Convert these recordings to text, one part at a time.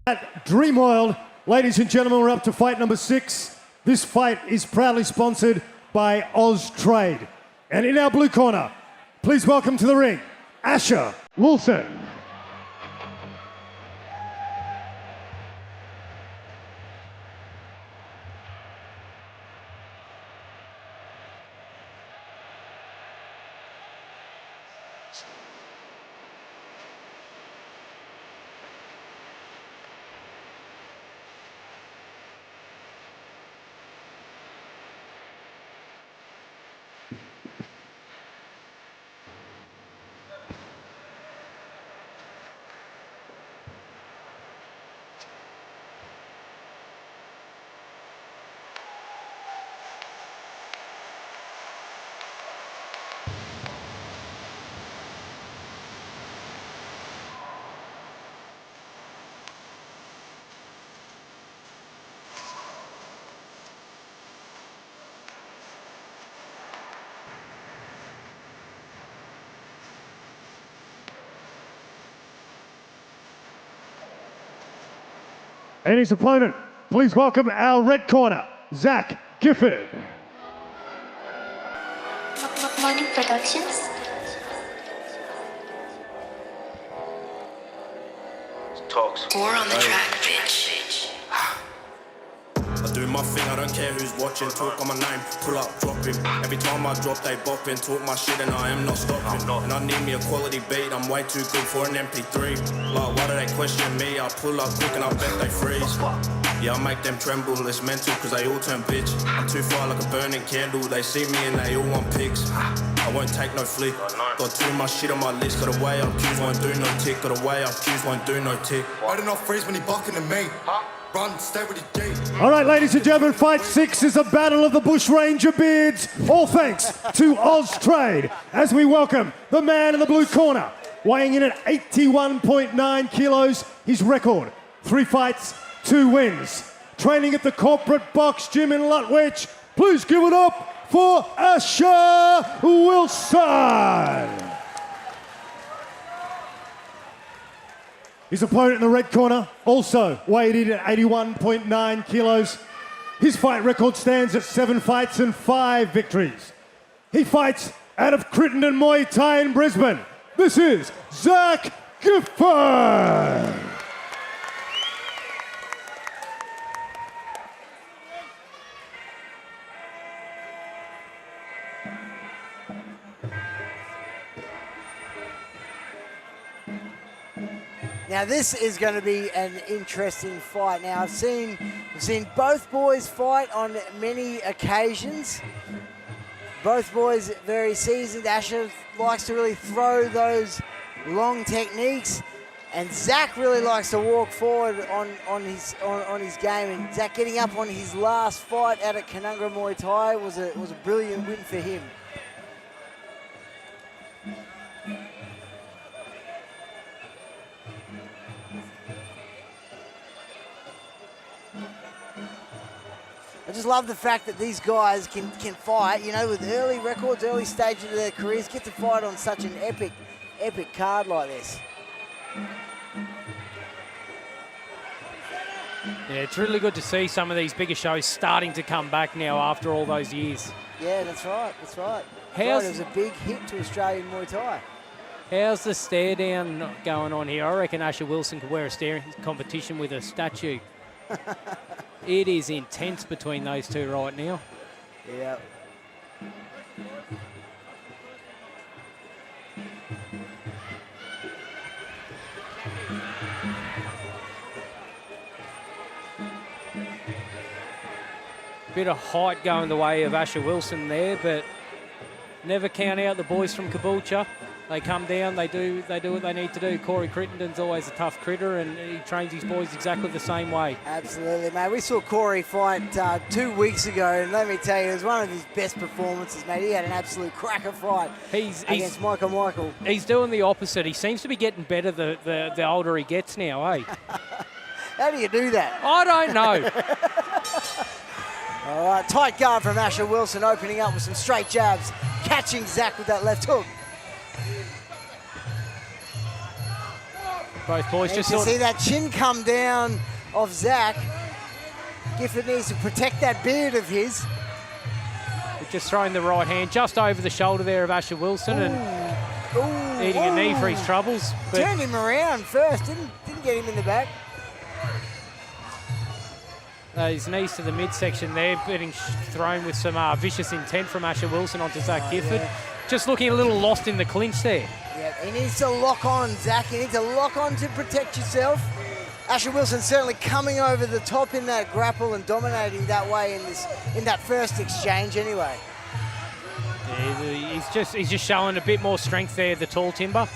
At Dreamworld, ladies and gentlemen, we're up to fight number 6. This fight is proudly sponsored by Austrade. And in our blue corner, please welcome to the ring, Asher Wilson. And his opponent, please welcome our red corner, Zach Gifford. Morning Productions. Talks. Four on the track, bitch. I do my thing, I don't care who's watching. Talk on my name, pull up, drop him. Every time I drop, they bopping. Talk my shit and I am not stopping. And I need me a quality beat, I'm way too good for an MP3. Like, why do they question me? I pull up quick and I bet they freeze. Yeah, I make them tremble, it's mental cause they all turn bitch. I'm too far like a burning candle, they see me and they all want pics. I won't take no flick, got too much shit on my list. Got a way up, Q's won't do no tick. Got a way up, Q's won't do no tick. I don't know freeze when he bucking to me. Run, stay with his gate. All right, ladies and gentlemen, fight 6 is a battle of the Bushranger beards. All thanks to Austrade as we welcome the man in the blue corner, weighing in at 81.9 kilos. His record, 3 fights, 2 wins. Training at the corporate box gym in Lutwich. Please give it up for Asher Wilson. His opponent in the red corner, also weighed in at 81.9 kilos. His fight record stands at 7 fights and 5 victories. He fights out of Crittenden Muay Thai in Brisbane. This is Zach Gifford. Now this is going to be an interesting fight. Now I've seen both boys fight on many occasions. Both boys very seasoned. Asher likes to really throw those long techniques, and Zach really likes to walk forward on his game. And Zach getting up on his last fight out at Crittenden Muay Thai was a brilliant win for him. I just love the fact that these guys can fight, you know, with early records, early stages of their careers, get to fight on such an epic card like this. Yeah, it's really good to see some of these bigger shows starting to come back now after all those years. Yeah, that's right, that's right. How's, it was a big hit to Australian Muay Thai. How's the stare down going on here? I reckon Asher Wilson could wear a stare competition with a statue. It is intense between those two right now. Yeah. Bit of height going the way of Asher Wilson there, but never count out the boys from Caboolture. They come down, they do what they need to do. Corey Crittenden's always a tough critter, and he trains his boys exactly the same way. Absolutely, mate. We saw Corey fight 2 weeks ago, and let me tell you, it was one of his best performances, mate. He had an absolute cracker fight against Michael. He's doing the opposite. He seems to be getting better the older he gets now, eh? How do you do that? I don't know. All right, tight guard from Asher Wilson, opening up with some straight jabs, catching Zach with that left hook. Both boys And just you sort see of, that chin come down of Zach. Gifford needs to protect that beard of his. just throwing the right hand just over the shoulder there of Asher Wilson and Ooh, eating a knee for his troubles. But Turned him around first, didn't get him in the back. his knees to the midsection there, getting thrown with some vicious intent from Asher Wilson onto Zach Gifford. Yeah. Just looking a little lost in the clinch there. Yeah, he needs to lock on, Zach. You need to lock on to protect yourself. Asher Wilson certainly coming over the top in that grapple and dominating that way in that first exchange anyway. Yeah, he's just showing a bit more strength there, the tall timber.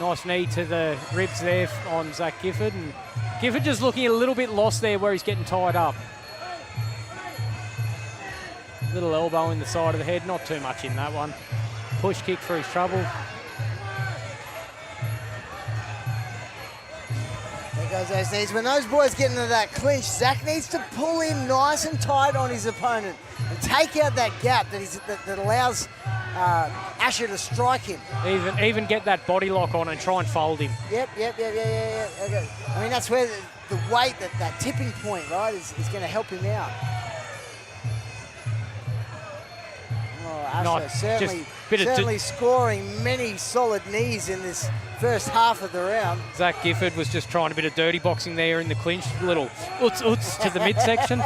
Nice knee to the ribs there on Zach Gifford. And Gifford just looking a little bit lost there where he's getting tied up. Little elbow in the side of the head, not too much in that one. Push kick for his trouble. There goes those knees. When those boys get into that clinch, Zach needs to pull in nice and tight on his opponent and take out that gap that allows Asher to strike him. Even get that body lock on and try and fold him. Yep. Okay. I mean, that's where the weight, that tipping point, right, is going to help him out. Oh, Asher certainly scoring many solid knees in this first half of the round. Zach Gifford was just trying a bit of dirty boxing there in the clinch. Little uts to the midsection.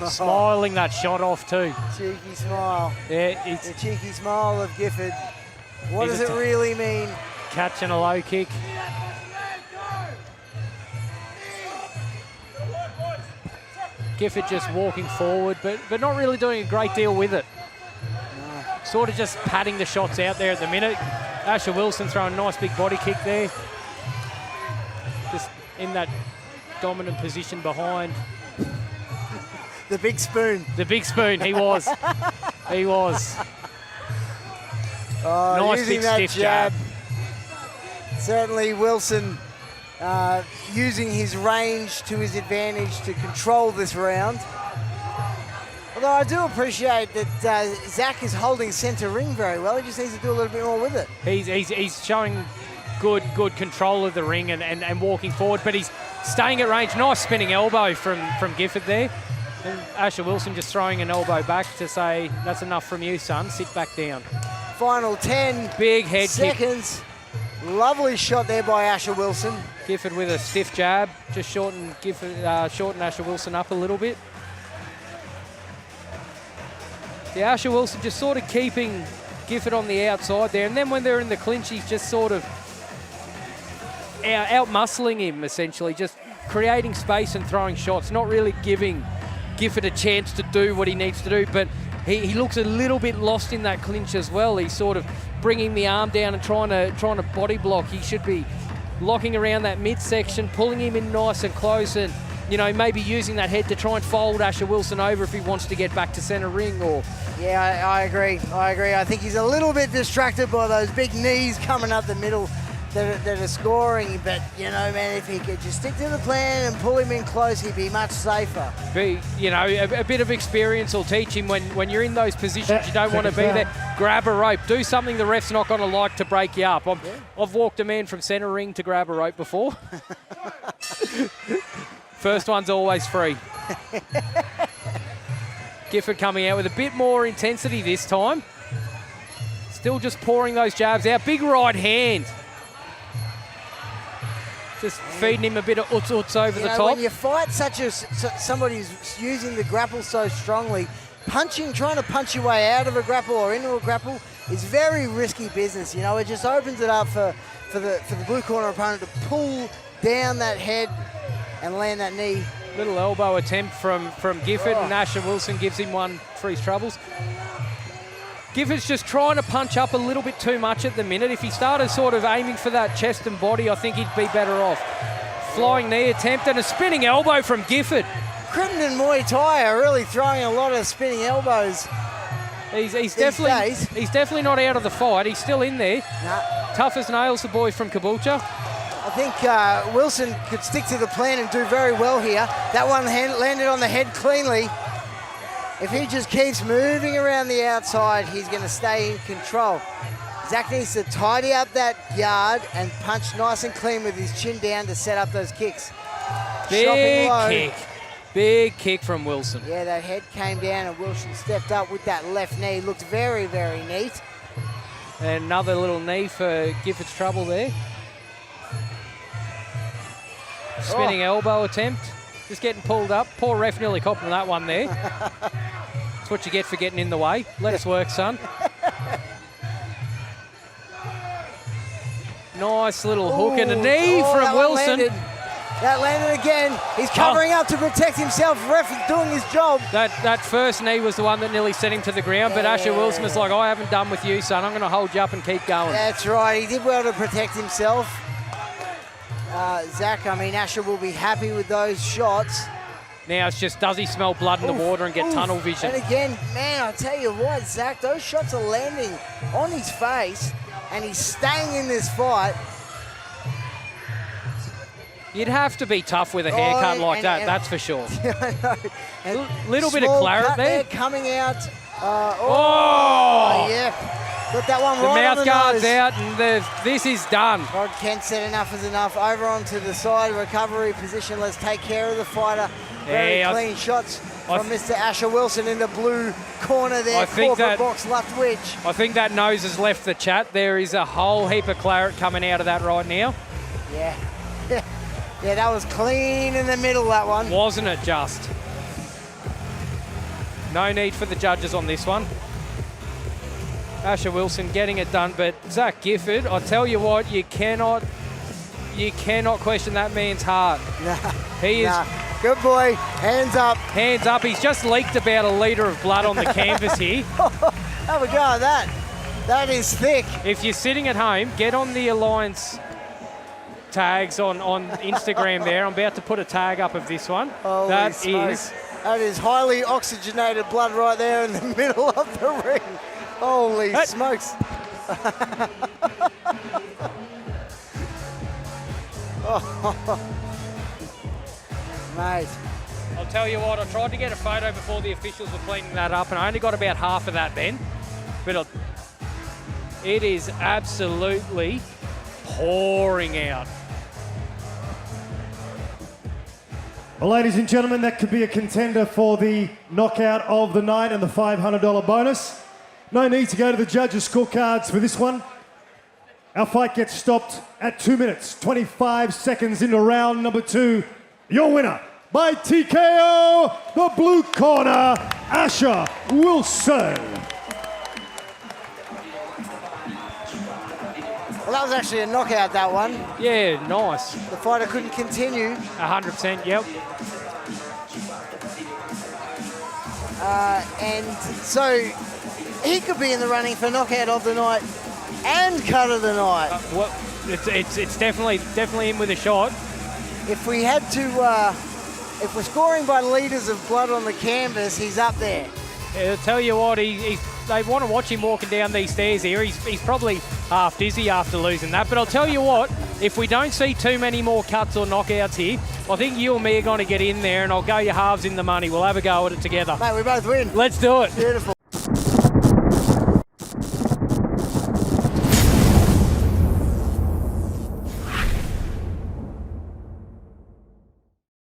Smiling that shot off too. Cheeky smile. Yeah, it's The cheeky smile of Gifford. What He's does it really mean? catching a low kick. Gifford just walking forward, but not really doing a great deal with it. Sort of just patting the shots out there at the minute. Asher Wilson throwing a nice big body kick there. Just in that dominant position behind. The big spoon. The big spoon, he was. He was. Nice Using big that stiff jab. Certainly Wilson using his range to his advantage to control this round. Although I do appreciate that Zach is holding centre ring very well. He just needs to do a little bit more with it. He's showing good control of the ring and walking forward, but he's staying at range. Nice spinning elbow from Gifford there. And Asher Wilson just throwing an elbow back to say, that's enough from you, son. Sit back down. Final 10 Big head kick. seconds. Lovely shot there by Asher Wilson. Gifford with a stiff jab. Just shorten Asher Wilson up a little bit. Yeah, Asher Wilson just sort of keeping Gifford on the outside there. And then when they're in the clinch, he's just sort of out-muscling him, essentially. Just creating space and throwing shots. Not really giving Gifford a chance to do what he needs to do. But he looks a little bit lost in that clinch as well. He's sort of bringing the arm down and trying to body block. He should be locking around that midsection, pulling him in nice and close, and maybe using that head to try and fold Asher Wilson over if he wants to get back to centre ring. Or Yeah, I agree. I think he's a little bit distracted by those big knees coming up the middle that are scoring. But, man, if he could just stick to the plan and pull him in close, he'd be much safer. a bit of experience will teach him when you're in those positions, you don't want to be there. Grab a rope. Do something the ref's not going to like to break you up. I've walked a man from centre ring to grab a rope before. First one's always free. Gifford coming out with a bit more intensity this time. Still just pouring those jabs out. Big right hand. Just feeding him a bit of uts over the top. When you fight somebody who's using the grapple so strongly, trying to punch your way out of a grapple or into a grapple is very risky business. It just opens it up for the blue corner opponent to pull down that head and land that knee. Little elbow attempt from Gifford, and Asher Wilson gives him one for his troubles. Gifford's just trying to punch up a little bit too much at the minute. If he started sort of aiming for that chest and body, I think he'd be better off. Flying knee attempt and a spinning elbow from Gifford. Crittenden Muay Thai are really throwing a lot of spinning elbows. He's definitely not out of the fight. He's still in there. Nah. Tough as nails, the boy from Caboolture. I think Wilson could stick to the plan and do very well here. That one landed on the head cleanly. If he just keeps moving around the outside, he's going to stay in control. Zach needs to tidy up that yard and punch nice and clean with his chin down to set up those kicks. Big low. kick. Big kick from Wilson. Yeah, that head came down and Wilson stepped up with that left knee. Looked very, very neat. And another little knee for Gifford's trouble there. Spinning elbow attempt. Just getting pulled up. Poor ref nearly copping that one there. That's what you get for getting in the way. Let us work, son. Nice little hook and a knee from that one Wilson. landed. That landed again. He's covering up to protect himself. Ref is doing his job. That first knee was the one that nearly sent him to the ground, but Asher Wilson was like, I haven't done with you, son. I'm going to hold you up and keep going. That's right. He did well to protect himself. Zach, I mean, Asher will be happy with those shots. Now it's just, does he smell blood in the water and get tunnel vision? And again, man, I tell you what, Zach, those shots are landing on his face, and he's staying in this fight. You'd have to be tough with a haircut like that, that's for sure. I know. And Little bit of small claret cut there. coming out. Oh! Yeah. Got that one The right on mouth the guard's nose. out, and this is done. Rod Kent said enough is enough. Over onto the side, recovery position. Let's take care of the fighter. Very Yeah, clean shots from Mr. Asher Wilson in the blue corner there. I think corporate that- box left wedge. I think that nose has left the chat. There is a whole heap of claret coming out of that right now. Yeah. Yeah, that was clean in the middle, that one. Wasn't it just? No need for the judges on this one. Asher Wilson getting it done, but Zach Gifford, I tell you what, you cannot question that man's heart. Nah, He is nah. Good boy. Hands up. hands up. He's just leaked about a litre of blood on the canvas here. Have a go at that. That is thick. If you're sitting at home, get on the Alliance tags on Instagram there. I'm about to put a tag up of this one. Holy That smokes. is That is highly oxygenated blood right there in the middle of the ring. Holy smokes. Mate. I'll tell you what, I tried to get a photo before the officials were cleaning that up, and I only got about half of that then. But it is absolutely pouring out. Well, ladies and gentlemen, that could be a contender for the knockout of the night and the $500 bonus. No need to go to the judges' scorecards for this one. Our fight gets stopped at 2 minutes, 25 seconds into round number 2. Your winner by TKO, the blue corner, Asher Wilson. Well, that was actually a knockout, that one. Yeah, nice. The fighter couldn't continue. 100%, yep. And so he could be in the running for knockout of the night and cut of the night. Well, it's definitely in with a shot. If we had to, if we're scoring by litres of blood on the canvas, he's up there. I'll tell you what, they want to watch him walking down these stairs here. He's probably half dizzy after losing that. But I'll tell you what, if we don't see too many more cuts or knockouts here, I think you and me are going to get in there, and I'll go your halves in the money. We'll have a go at it together. Mate, we both win. Let's do it. Beautiful.